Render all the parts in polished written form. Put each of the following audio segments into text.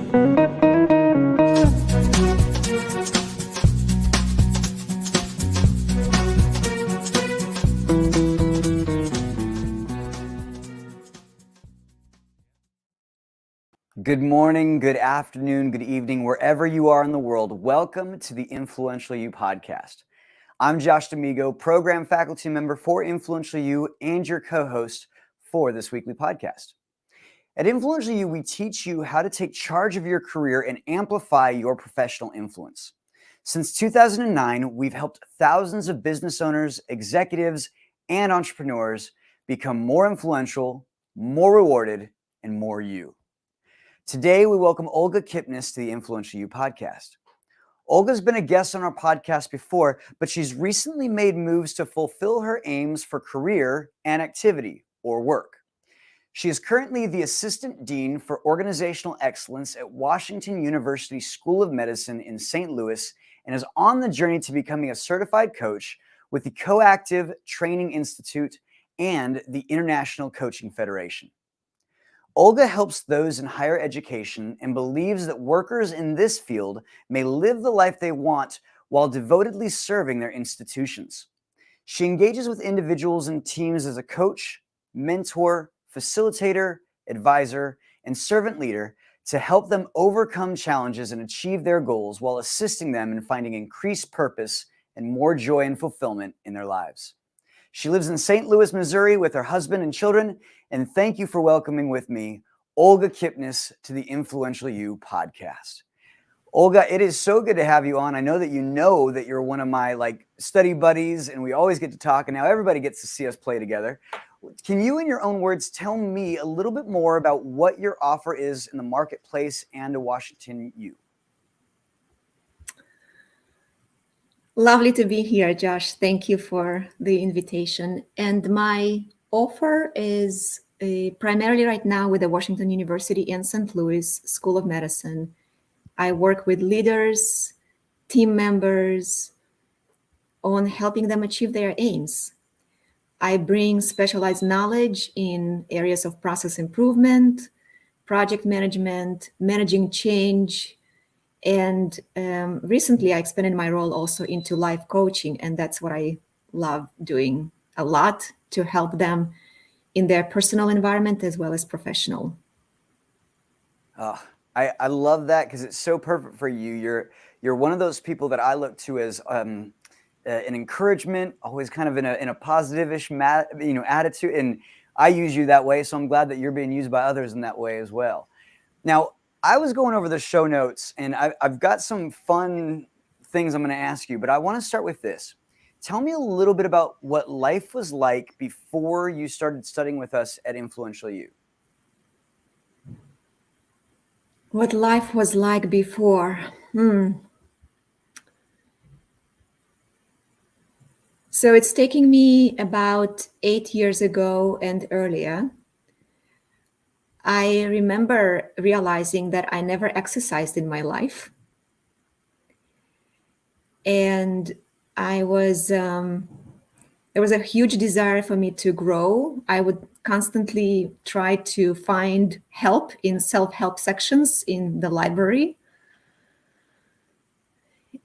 Good morning, good afternoon, good evening, wherever you are in the world. Welcome to the Influential You podcast. I'm Josh D'Amigo, program faculty member for Influential You and your co-host for this weekly podcast. At Influential You, we teach you how to take charge of your career and amplify your professional influence. Since 2009, we've helped thousands of business owners, executives, and entrepreneurs become more influential, more rewarded, and more you. Today, we welcome Olga Kipnis to the Influential You podcast. Olga's been a guest on our podcast before, but she's recently made moves to fulfill her aims for career and activity or work. She is currently the Assistant Dean for Organizational Excellence at Washington University School of Medicine in St. Louis and is on the journey to becoming a certified coach with the Coactive Training Institute and the International Coaching Federation. Olga helps those in higher education and believes that workers in this field may live the life they want while devotedly serving their institutions. She engages with individuals and teams as a coach, mentor, facilitator, advisor, and servant leader to help them overcome challenges and achieve their goals while assisting them in finding increased purpose and more joy and fulfillment in their lives. She lives in St. Louis, Missouri with her husband and children, and thank you for welcoming with me Olga Kipnis to the Influential You podcast. Olga, it is so good to have you on. I know that you're one of my study buddies, and we always get to talk, and now everybody gets to see us play together. Can you, in your own words, tell me a little bit more about what your offer is in the marketplace and to Washington U? Lovely to be here, Josh. Thank you for the invitation. And my offer is primarily right now with the Washington University in St. Louis School of Medicine. I work with leaders, team members on helping them achieve their aims. I bring specialized knowledge in areas of process improvement, project management, managing change, and recently I expanded my role also into life coaching, and that's what I love doing a lot to help them in their personal environment as well as professional. I love that because it's so perfect for you. You're one of those people that I look to as an encouragement, always kind of in a positive-ish attitude, and I use you that way. So I'm glad that you're being used by others in that way as well. Now, I was going over the show notes, and I've got some fun things I'm going to ask you, but I want to start with this. Tell me a little bit about what life was like before you started studying with us at Influential You. What life was like before? So it's taking me about 8 years ago and earlier. I remember realizing that I never exercised in my life. And there was a huge desire for me to grow. I would constantly try to find help in self-help sections in the library.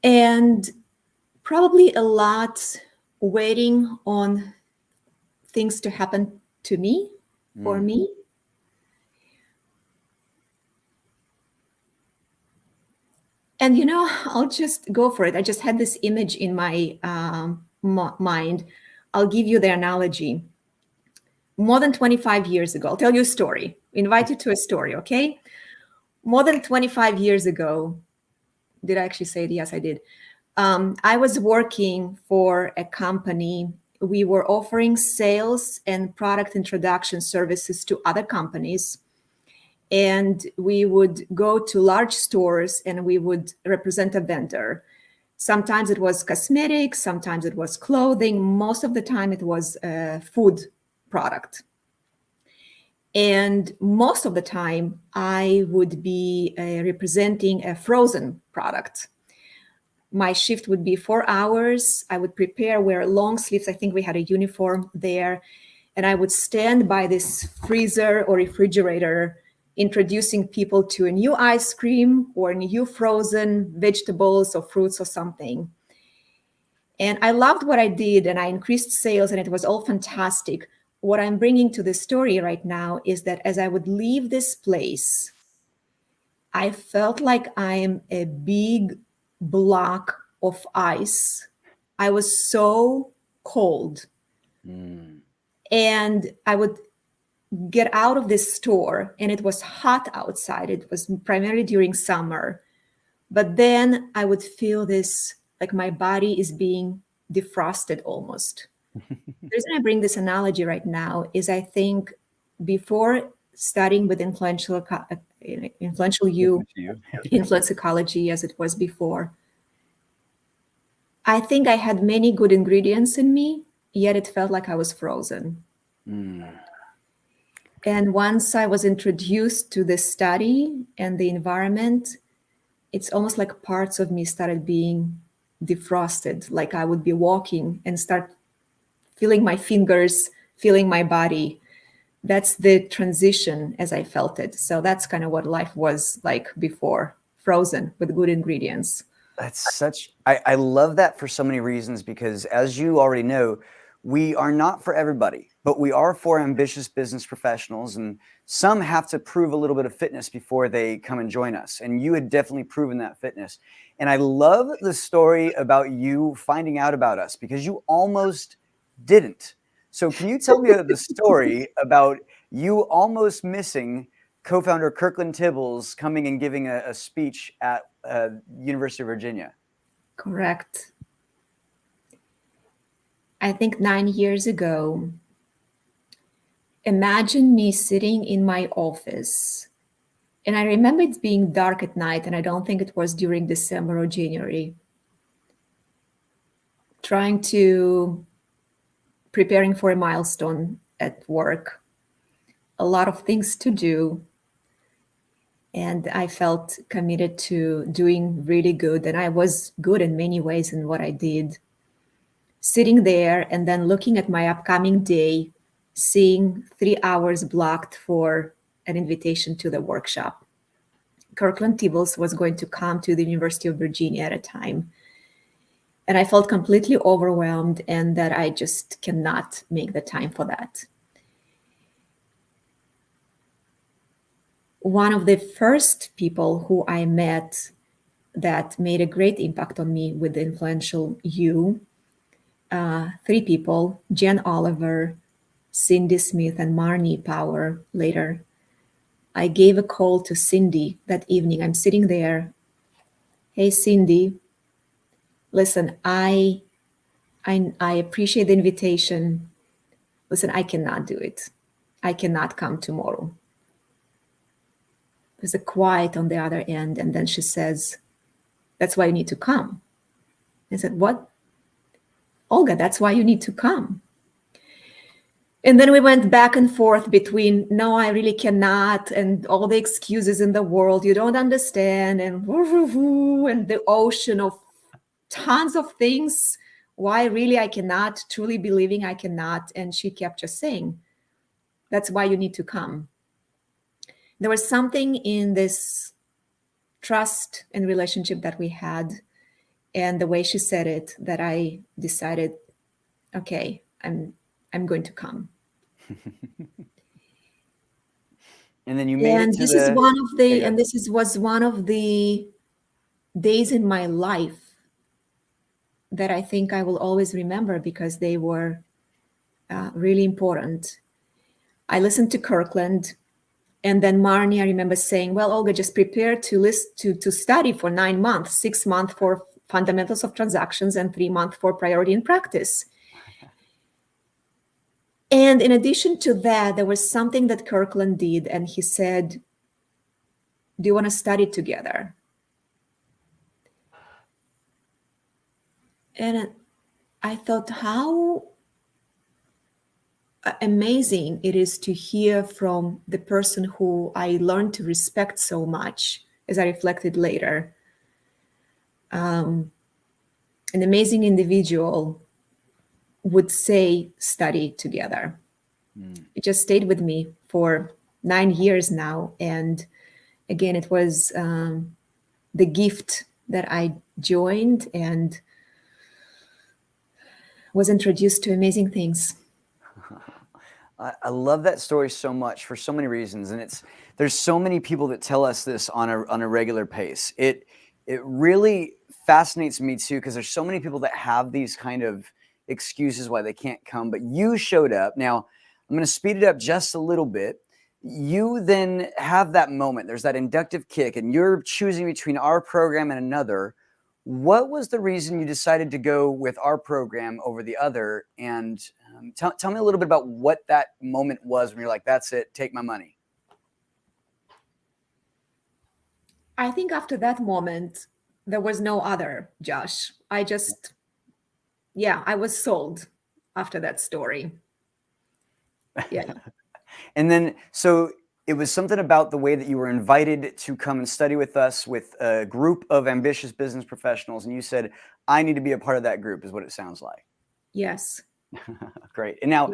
And probably a lot waiting on things to happen to me, for me. And, I'll just go for it. I just had this image in my mind. I'll give you the analogy. More than 25 years ago, I'll tell you a story. Invite you to a story, okay? More than 25 years ago, did I actually say it? Yes, I did. I was working for a company. We were offering sales and product introduction services to other companies. And we would go to large stores and we would represent a vendor. Sometimes it was cosmetics, sometimes it was clothing. Most of the time it was a food product. And most of the time I would be representing a frozen product. My shift would be 4 hours. I would prepare, wear long sleeves. I think we had a uniform there. And I would stand by this freezer or refrigerator introducing people to a new ice cream or new frozen vegetables or fruits or something. And I loved what I did, and I increased sales, and it was all fantastic. What I'm bringing to the story right now is that as I would leave this place, I felt like I'm a big block of ice. I was so cold. And I would get out of this store, and it was hot outside. It was primarily during summer. But then I would feel this, like my body is being defrosted almost. The reason I bring this analogy right now is I think before studying with influential you, influence ecology as it was before, I think I had many good ingredients in me, yet it felt like I was frozen. And once I was introduced to the study and the environment, it's almost like parts of me started being defrosted, like I would be walking and start feeling my fingers, feeling my body. That's the transition as I felt it. So that's kind of what life was like before, frozen with good ingredients. I love that for so many reasons, because as you already know, we are not for everybody, but we are for ambitious business professionals, and some have to prove a little bit of fitness before they come and join us. And you had definitely proven that fitness. And I love the story about you finding out about us, because you almost didn't. So can you tell me the story about you almost missing co-founder Kirkland Tibbles coming and giving a speech at University of Virginia? Correct. I think 9 years ago, imagine me sitting in my office. And I remember it being dark at night, and I don't think it was during December or January, preparing for a milestone at work, a lot of things to do. And I felt committed to doing really good. And I was good in many ways in what I did. Sitting there and then looking at my upcoming day, seeing 3 hours blocked for an invitation to the workshop. Kirkland Tibbles was going to come to the University of Virginia at a time. And I felt completely overwhelmed, and that I just cannot make the time for that. One of the first people who I met that made a great impact on me with the influential you, 3 people, Jen Oliver, Cindy Smith, and Marnie Power later. I gave a call to Cindy that evening. I'm sitting there. Hey, Cindy, listen, I appreciate the invitation. Listen, I cannot do it. I cannot come tomorrow. There's a quiet on the other end. And then she says, that's why you need to come. I said, what? Olga, that's why you need to come. And then we went back and forth between, no, I really cannot, and all the excuses in the world, you don't understand, and the ocean of tons of things, why really I cannot, truly believing I cannot. And she kept just saying, that's why you need to come. There was something in this trust and relationship that we had, and the way she said it, that I decided, okay, I'm going to come. And then you made it to this was one of the days in my life that I think I will always remember, because they were really important. I listened to Kirkland, and then Marnie, I remember saying, well, Olga, just prepare to study for 9 months, 6 months for fundamentals of transactions, and 3 months for priority and practice. And in addition to that, there was something that Kirkland did, and he said, do you want to study together? And I thought how amazing it is to hear from the person who I learned to respect so much, as I reflected later. An amazing individual would say, study together. It just stayed with me for 9 years now. And again, it was the gift that I joined and was introduced to amazing things. I love that story so much for so many reasons, and there's so many people that tell us this on a regular pace. It really fascinates me too, because there's so many people that have these kind of excuses why they can't come, but you showed up. Now I'm going to speed it up just a little bit. You then have that moment. There's that inductive kick, and you're choosing between our program and another. What was the reason you decided to go with our program over the other? And tell me a little bit about what that moment was when you're like, that's it, take my money. I think after that moment, there was no other, Josh. I was sold after that story. Yeah. And then, so it was something about the way that you were invited to come and study with us with a group of ambitious business professionals. And you said, I need to be a part of that group, is what it sounds like. Yes. Great. And now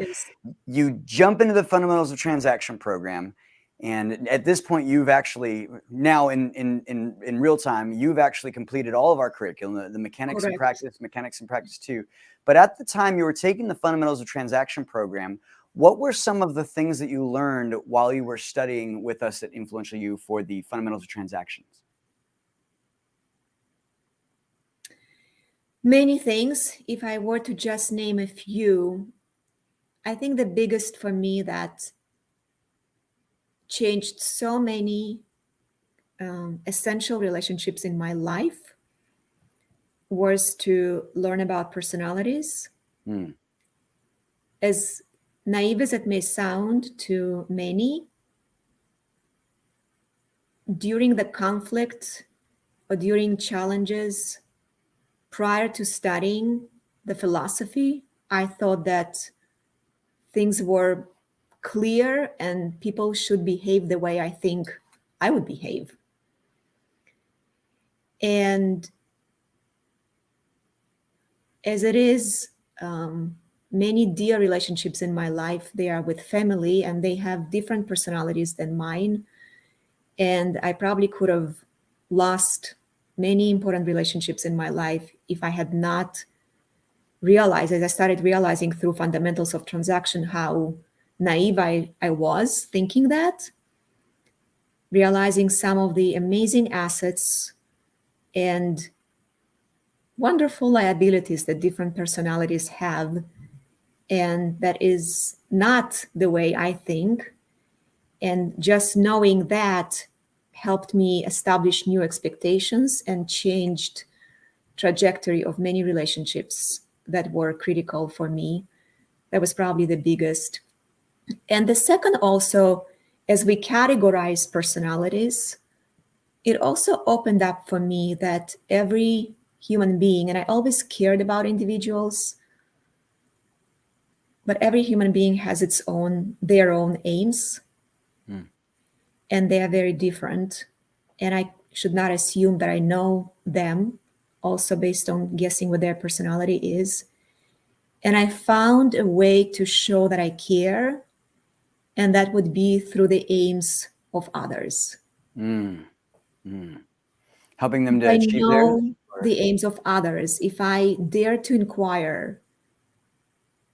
you jump into the fundamentals of transaction program. And at this point, you've actually now in real time, you've actually completed all of our curriculum, the mechanics and practice 2. But at the time you were taking the fundamentals of transaction program, what were some of the things that you learned while you were studying with us at Influential You for the fundamentals of transactions? Many things. If I were to just name a few, I think the biggest for me that changed so many essential relationships in my life was to learn about personalities. As naive as it may sound to many, during the conflict or during challenges prior to studying the philosophy, I thought that things were clear and people should behave the way I think I would behave. And as it is, many dear relationships in my life, they are with family and they have different personalities than mine. And I probably could have lost many important relationships in my life if I had not realized, as I started realizing through fundamentals of transaction, how naive I was thinking that, realizing some of the amazing assets and wonderful liabilities that different personalities have. And that is not the way I think. And just knowing that helped me establish new expectations and changed trajectory of many relationships that were critical for me. That was probably the biggest. And the second also, as we categorize personalities, it also opened up for me that every human being, and I always cared about individuals, but every human being has their own aims, and they are very different. And I should not assume that I know them also based on guessing what their personality is. And I found a way to show that I care, and that would be through the aims of others. Helping them to achieve theirs? The aims of others, if I dare to inquire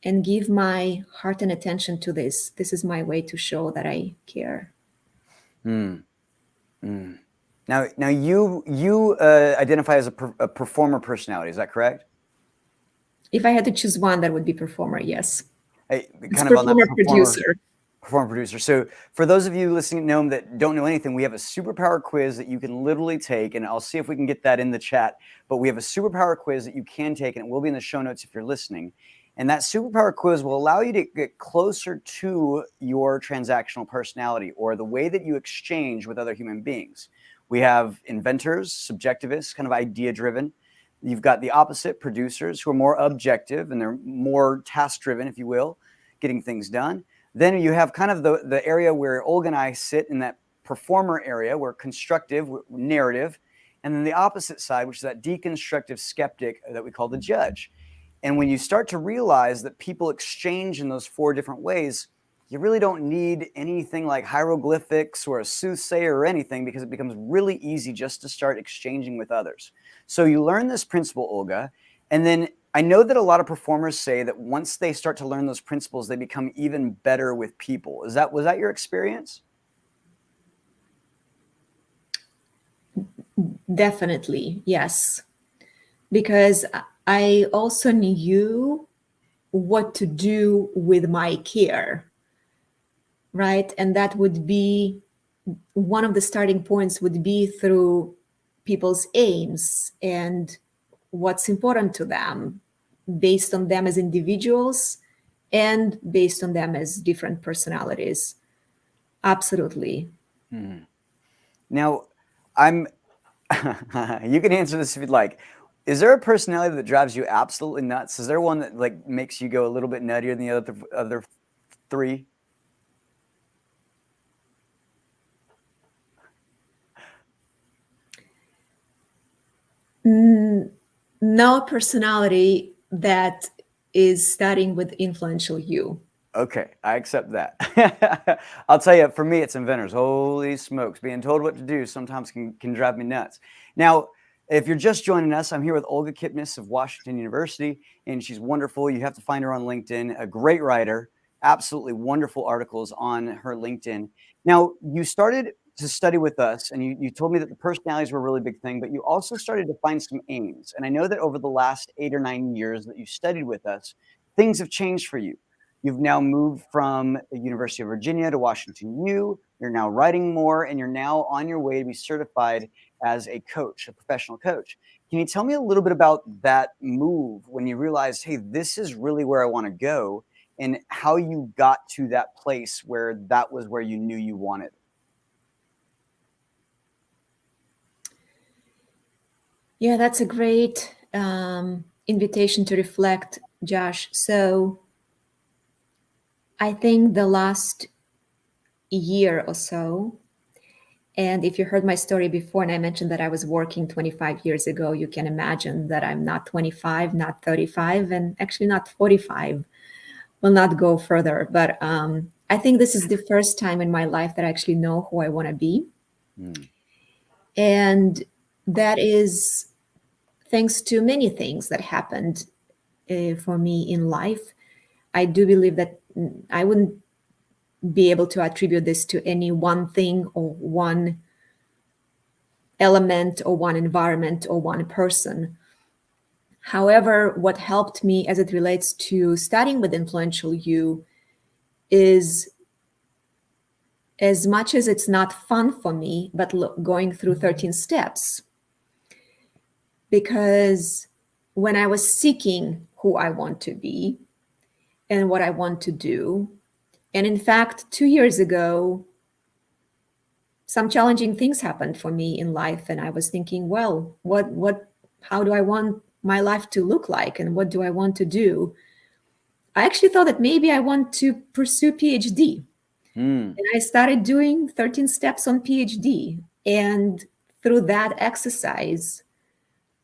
and give my heart and attention to this is my way to show that I care. Now you identify as a performer personality, is that correct? If I had to choose one, that would be performer, yes. Kind of on that performer producer. So for those of you listening at home that don't know anything, we have a superpower quiz that you can literally take, and I'll see if we can get that in the chat. But we have a superpower quiz that you can take, and it will be in the show notes if you're listening. And that superpower quiz will allow you to get closer to your transactional personality, or the way that you exchange with other human beings. We have inventors, subjectivists, kind of idea-driven. You've got the opposite, producers, who are more objective and they're more task-driven, if you will, getting things done. Then you have kind of the area where Olga and I sit in that performer area, where constructive, narrative, and then the opposite side, which is that deconstructive skeptic that we call the judge. And when you start to realize that people exchange in those 4 different ways, you really don't need anything like hieroglyphics or a soothsayer or anything, because it becomes really easy just to start exchanging with others. So you learn this principle, Olga, and then I know that a lot of performers say that once they start to learn those principles, they become even better with people. Was that your experience? Definitely, yes. Because I also knew what to do with my care, right? And that would be one of the starting points would be through people's aims and what's important to them based on them as individuals and based on them as different personalities. Absolutely. Hmm. Now, I'm you can answer this if you'd like. Is there a personality that drives you absolutely nuts? Is there one that like makes you go a little bit nuttier than the other three? No personality that is starting with influential you. Okay, I accept that. I'll tell you, for me, it's inventors. Holy smokes, being told what to do sometimes can drive me nuts. Now, if you're just joining us, I'm here with Olga Kipnis of Washington University, and she's wonderful. You have to find her on LinkedIn, a great writer, absolutely wonderful articles on her LinkedIn. Now, you started to study with us, and you told me that the personalities were a really big thing, but you also started to find some aims. And I know that over the last 8 or 9 years that you studied with us, things have changed for you. You've now moved from the University of Virginia to Washington U. You're now writing more, and you're now on your way to be certified as a coach, a professional coach. Can you tell me a little bit about that move when you realized, hey, this is really where I want to go, and how you got to that place where that was where you knew you wanted? Yeah, that's a great invitation to reflect, Josh. So I think the last year or so, and if you heard my story before and I mentioned that I was working 25 years ago, you can imagine that I'm not 25, not 35, and actually not 45. Will not go further. But I think this is the first time in my life that I actually know who I want to be. Mm. And that is thanks to many things that happened for me in life. I do believe that I wouldn't be able to attribute this to any one thing or one element or one environment or one person. However, what helped me as it relates to studying with influential you is, as much as it's not fun for me, but going through 13 steps. Because when I was seeking who I want to be and what I want to do, and in fact, 2 years ago, some challenging things happened for me in life. And I was thinking, well, how do I want my life to look like? And what do I want to do? I actually thought that maybe I want to pursue PhD. Mm. And I started doing 13 steps on PhD. And through that exercise,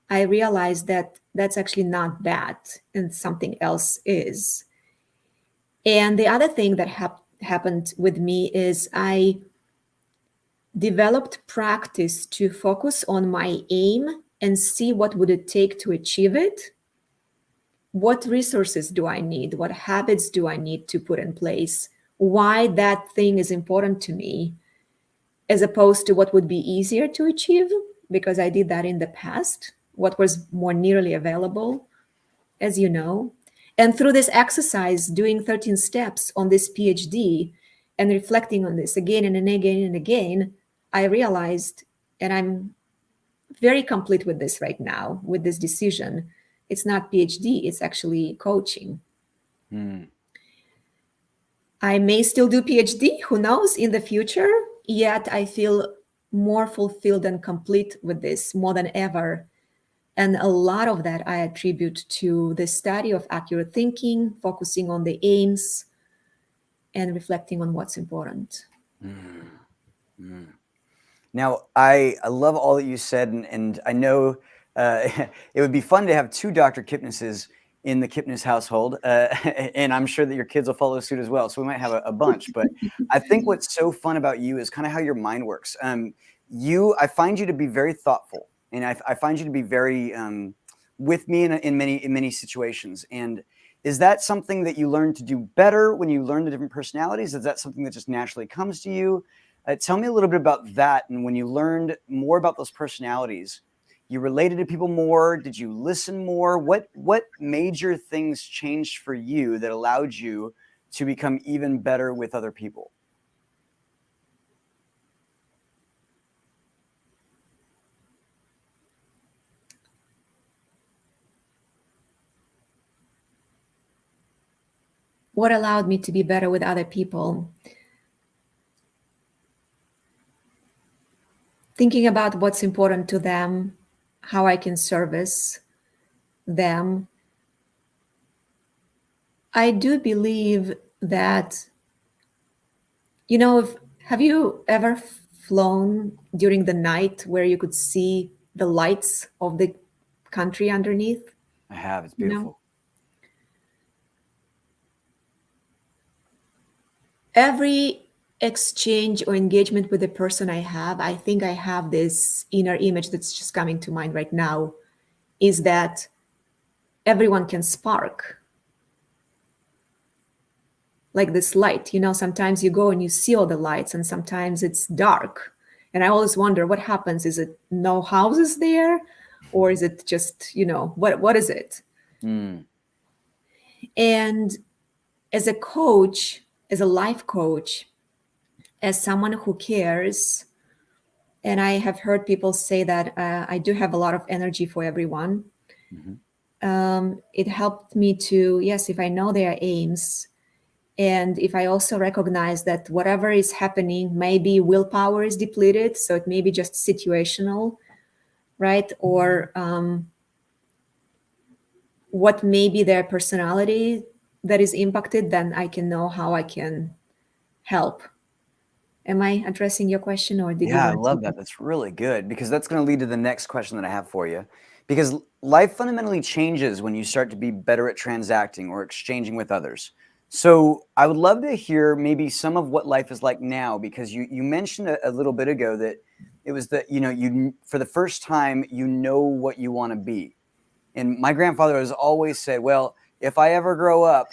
I realized that that's actually not bad and something else is. And the other thing that happened with me is I developed practice to focus on my aim and see what would it take to achieve it. What resources do I need? What habits do I need to put in place? Why that thing is important to me, as opposed to what would be easier to achieve, because I did that in the past, what was more nearly available, as you know. And through this exercise, doing 13 steps on this PhD and reflecting on this again and again and again, I realized, and I'm very complete with this right now, with this decision. It's not PhD, it's actually coaching. Mm. I may still do PhD, who knows, in the future, yet I feel more fulfilled and complete with this more than ever. And a lot of that I attribute to the study of accurate thinking, focusing on the aims, and reflecting on what's important. Mm. Mm. Now, I love all that you said, and I know it would be fun to have two Dr. Kipnises in the Kipnis household, and I'm sure that your kids will follow suit as well. So we might have a bunch. But I think what's so fun about you is kind of how your mind works. I find you to be very thoughtful, and I find you to be very with me in many situations. And is that something that you learn to do better when you learn the different personalities? Is that something that just naturally comes to you? Tell me a little bit about that. And when you learned more about those personalities, you related to people more? Did you listen more? What major things changed for you that allowed you to become even better with other people? What allowed me to be better with other people? Thinking about what's important to them, how I can service them. I do believe that, have you ever flown during the night where you could see the lights of the country underneath? I have. It's You know? beautiful. Every exchange or engagement with the person I think I have this inner image that's just coming to mind right now, is that everyone can spark like this light. Sometimes you go and you see all the lights, and sometimes it's dark. And I always wonder what happens. Is it no houses there? Or is it just, what is it? Mm. And as a coach, as a life coach, as someone who cares, and I have heard people say that I do have a lot of energy for everyone. Mm-hmm. It helped me to, yes, if I know their aims, and if I also recognize that whatever is happening, maybe willpower is depleted, so it may be just situational, right? Or what may be their personality that is impacted, then I can know how I can help. Am I addressing your question, or did you Yeah, I want love to? that. That's really good, because that's going to lead to the next question that I have for you. Because life fundamentally changes when you start to be better at transacting or exchanging with others. So I would love to hear maybe some of what life is like now, because you mentioned a little bit ago that it was that, you for the first time, you know what you want to be. And my grandfather has always said, well, if I ever grow up,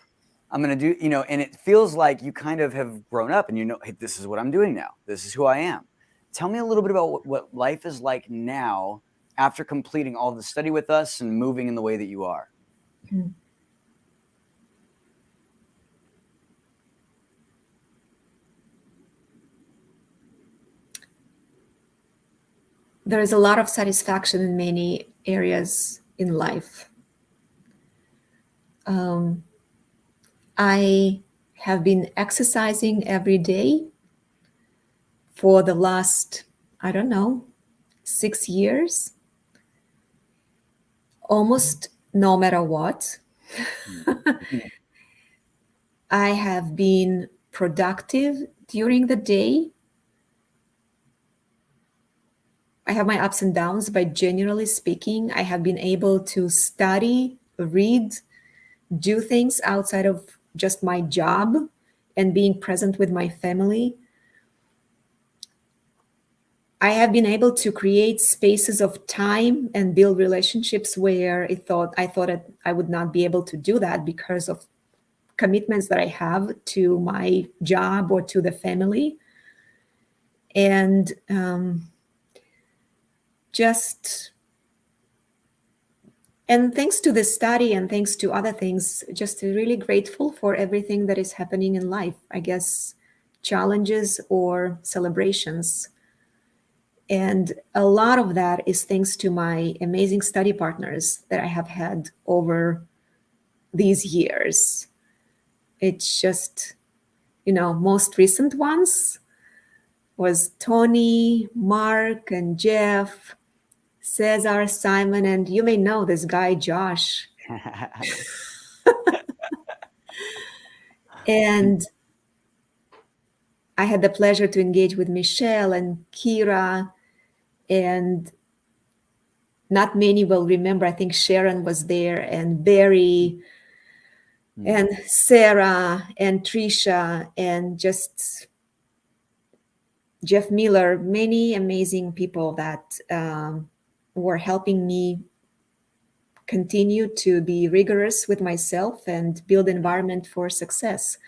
I'm going to do, and it feels like you kind of have grown up and hey, this is what I'm doing now. This is who I am. Tell me a little bit about what life is like now after completing all the study with us and moving in the way that you are. There is a lot of satisfaction in many areas in life. I have been exercising every day for the last, I don't know, 6 years, almost no matter what. I have been productive during the day. I have my ups and downs, but generally speaking, I have been able to study, read, do things outside of just my job and being present with my family. I have been able to create spaces of time and build relationships where I thought I would not be able to do that because of commitments that I have to my job or to the family. And and thanks to this study and thanks to other things, just really grateful for everything that is happening in life. I guess challenges or celebrations. And a lot of that is thanks to my amazing study partners that I have had over these years. It's just, most recent ones was Tony, Mark, and Jeff, Cesar, Simon, and you may know this guy, Josh. And I had the pleasure to engage with Michelle and Kira, and not many will remember. I think Sharon was there, and Barry, and Sarah, and Trisha, and just Jeff Miller, many amazing people that were helping me continue to be rigorous with myself and build environment for success.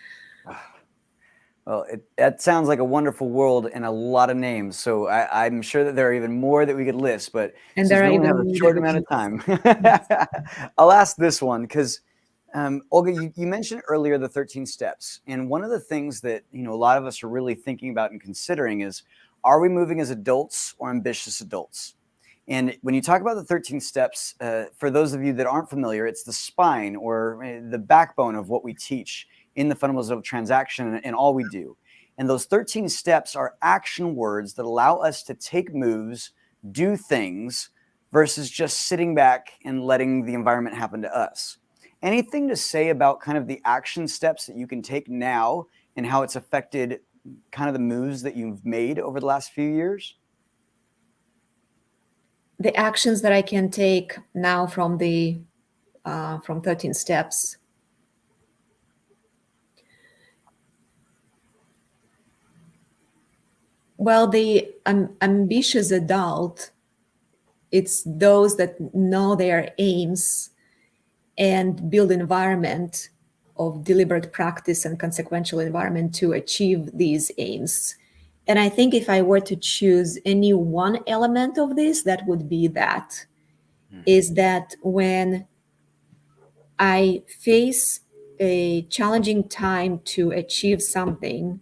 Well, that sounds like a wonderful world and a lot of names. So I'm sure that there are even more that we could list, but And since there we are only have even a more that short we amount can of time, Yes. I'll ask this one because Olga, you mentioned earlier the 13 steps. And one of the things that, a lot of us are really thinking about and considering is, are we moving as adults or ambitious adults? And when you talk about the 13 steps, for those of you that aren't familiar, it's the spine or the backbone of what we teach in the fundamentals of transaction and all we do. And those 13 steps are action words that allow us to take moves, do things, versus just sitting back and letting the environment happen to us. Anything to say about kind of the action steps that you can take now and how it's affected kind of the moves that you've made over the last few years? The actions that I can take now from 13 steps. Well, the ambitious adult, it's those that know their aims and build environment of deliberate practice and consequential environment to achieve these aims. And I think if I were to choose any one element of this, that would be that, is that when I face a challenging time to achieve something,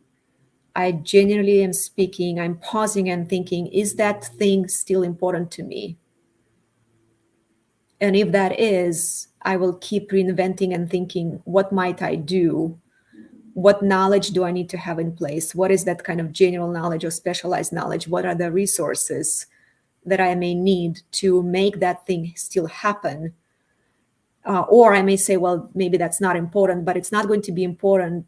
I genuinely am speaking, I'm pausing and thinking, is that thing still important to me? And if that is, I will keep reinventing and thinking, what might I do? What knowledge do I need to have in place? What is that kind of general knowledge or specialized knowledge? What are the resources that I may need to make that thing still happen? Or I may say, well, maybe that's not important, but it's not going to be important.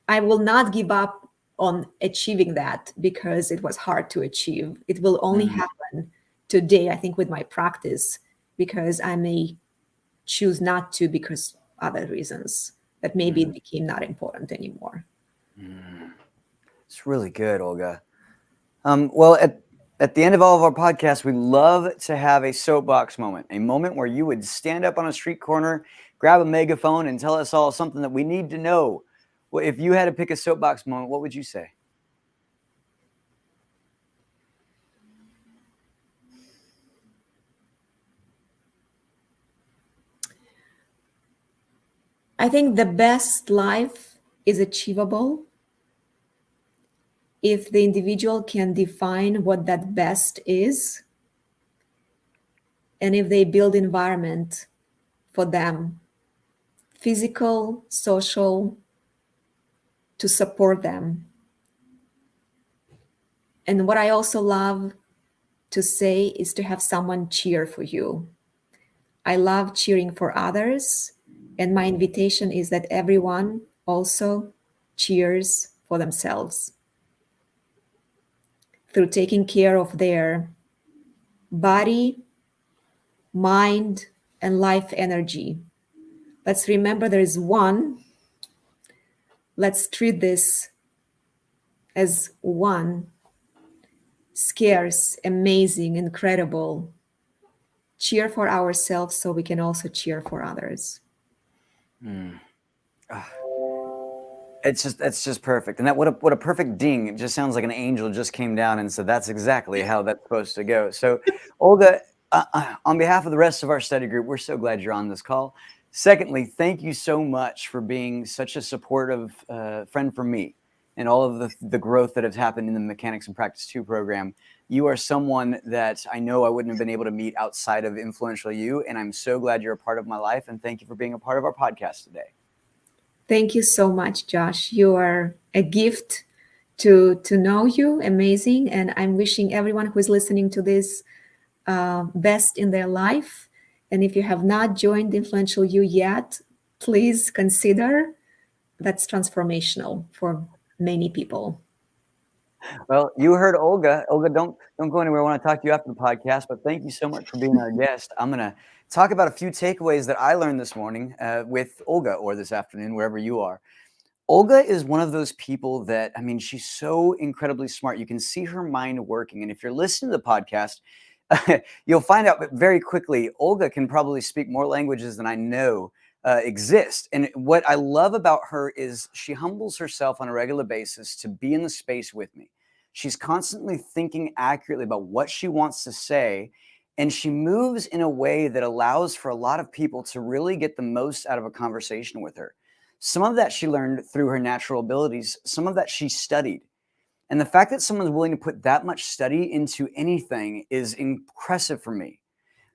I will not give up on achieving that because it was hard to achieve. It will only happen today, I think, with my practice, because I may choose not to because other reasons that maybe it became not important anymore. It's really good, Olga. Well, at the end of all of our podcasts, we love to have a soapbox moment, a moment where you would stand up on a street corner, grab a megaphone, and tell us all something that we need to know. Well, if you had to pick a soapbox moment, what would you say? I think the best life is achievable if the individual can define what that best is, and if they build environment for them, physical, social, to support them. And what I also love to say is to have someone cheer for you. I love cheering for others, and my invitation is that everyone also cheers for themselves through taking care of their body, mind, and life energy. Let's remember there is one. Let's treat this as one scarce, amazing, incredible. Cheer for ourselves so we can also cheer for others. It's just perfect. And that what a perfect ding. It just sounds like an angel just came down and said that's exactly how that's supposed to go. So, Olga, on behalf of the rest of our study group, we're so glad you're on this call. Secondly, thank you so much for being such a supportive friend for me and all of the growth that has happened in the Mechanics and Practice 2 program. You are someone that I know I wouldn't have been able to meet outside of Influential You, and I'm so glad you're a part of my life, and thank you for being a part of our podcast today. Thank you so much, Josh. You are a gift to know you, amazing. And I'm wishing everyone who is listening to this best in their life. And if you have not joined Influential You yet, please consider. That's transformational for many people. Well, you heard Olga. Olga, don't go anywhere. I want to talk to you after the podcast, but thank you so much for being our guest. I'm going to talk about a few takeaways that I learned this morning with Olga, or this afternoon, wherever you are. Olga is one of those people that, I mean, she's so incredibly smart. You can see her mind working. And if you're listening to the podcast, you'll find out very quickly, Olga can probably speak more languages than I know exist. And what I love about her is she humbles herself on a regular basis to be in the space with me. She's constantly thinking accurately about what she wants to say. And she moves in a way that allows for a lot of people to really get the most out of a conversation with her. Some of that she learned through her natural abilities, some of that she studied. And the fact that someone's willing to put that much study into anything is impressive for me,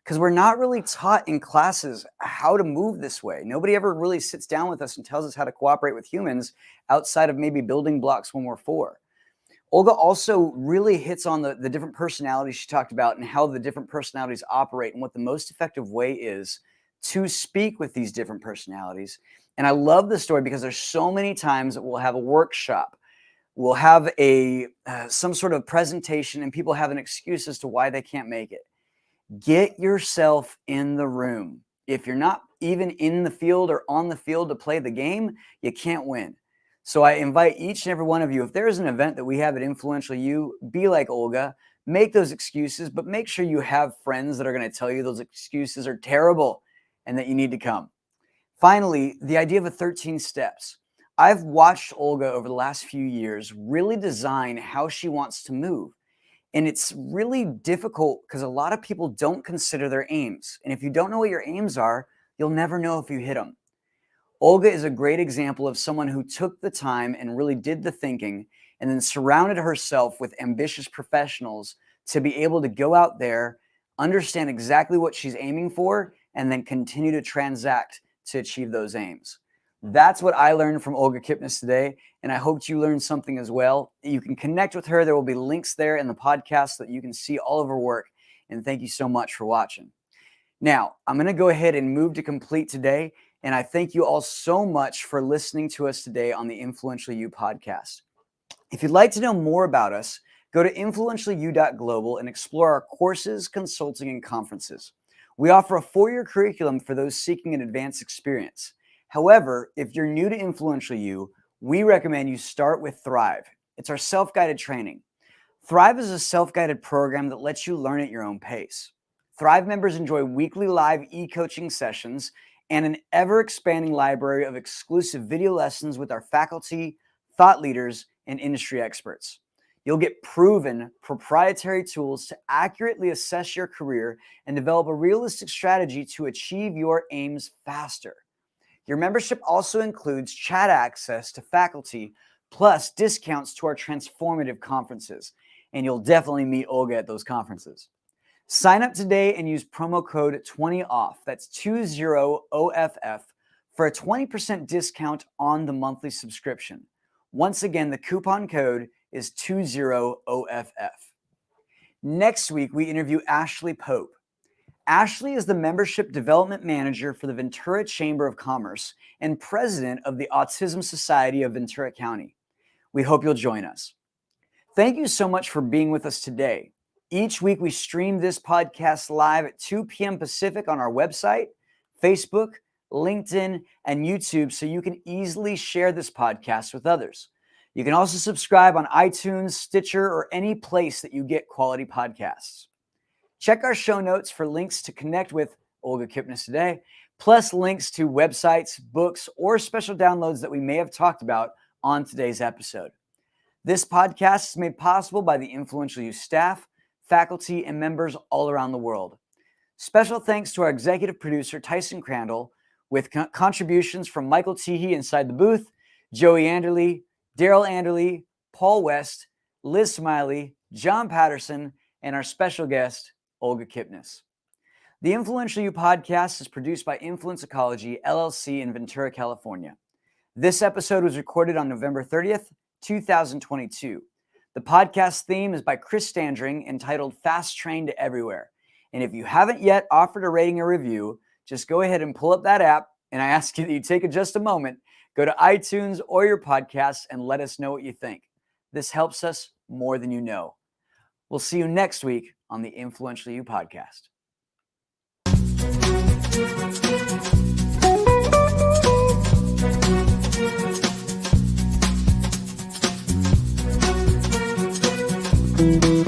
because we're not really taught in classes how to move this way. Nobody ever really sits down with us and tells us how to cooperate with humans outside of maybe building blocks when we're 4. Olga also really hits on the different personalities she talked about and how the different personalities operate and what the most effective way is to speak with these different personalities. And I love this story because there's so many times that we'll have a workshop, we'll have a some sort of presentation, and people have an excuse as to why they can't make it. Get yourself in the room. If you're not even in the field or on the field to play the game, you can't win. So I invite each and every one of you, if there's an event that we have at Influential You, be like Olga, make those excuses, but make sure you have friends that are going to tell you those excuses are terrible and that you need to come. Finally, the idea of 13 steps. I've watched Olga over the last few years really design how she wants to move. And it's really difficult because a lot of people don't consider their aims. And if you don't know what your aims are, you'll never know if you hit them. Olga is a great example of someone who took the time and really did the thinking and then surrounded herself with ambitious professionals to be able to go out there, understand exactly what she's aiming for, and then continue to transact to achieve those aims. That's what I learned from Olga Kipnis today, and I hope you learned something as well. You can connect with her. There will be links there in the podcast so that you can see all of her work, and thank you so much for watching. Now, I'm going to go ahead and move to complete today, and I thank you all so much for listening to us today on the Influential You podcast. If you'd like to know more about us, go to influentialu.global and explore our courses, consulting, and conferences. We offer a 4-year curriculum for those seeking an advanced experience. However, if you're new to Influential You, we recommend you start with Thrive. It's our self-guided training. Thrive is a self-guided program that lets you learn at your own pace. Thrive members enjoy weekly live e-coaching sessions and an ever-expanding library of exclusive video lessons with our faculty, thought leaders, and industry experts. You'll get proven proprietary tools to accurately assess your career and develop a realistic strategy to achieve your aims faster. Your membership also includes chat access to faculty, plus discounts to our transformative conferences. And you'll definitely meet Olga at those conferences. Sign up today and use promo code 20OFF, that's 20OFF, for a 20% discount on the monthly subscription. Once again, the coupon code is 20OFF. Next week, we interview Ashley Pope. Ashley is the Membership Development Manager for the Ventura Chamber of Commerce and President of the Autism Society of Ventura County. We hope you'll join us. Thank you so much for being with us today. Each week, we stream this podcast live at 2 p.m. Pacific on our website, Facebook, LinkedIn, and YouTube, so you can easily share this podcast with others. You can also subscribe on iTunes, Stitcher, or any place that you get quality podcasts. Check our show notes for links to connect with Olga Kipnis today, plus links to websites, books, or special downloads that we may have talked about on today's episode. This podcast is made possible by the Influential You staff, faculty, and members all around the world. Special thanks to our executive producer, Tyson Crandall, with contributions from Michael Teehee inside the booth, Joey Anderley, Daryl Anderley, Paul West, Liz Smiley, John Patterson, and our special guest, Olga Kipnis. The Influential You podcast is produced by Influence Ecology, LLC in Ventura, California. This episode was recorded on November 30th, 2022. The podcast theme is by Chris Standring, entitled Fast Train to Everywhere. And if you haven't yet offered a rating or review, just go ahead and pull up that app, and I ask you that you take just a moment, go to iTunes or your podcasts, and let us know what you think. This helps us more than you know. We'll see you next week on the Influential You podcast. Thank you.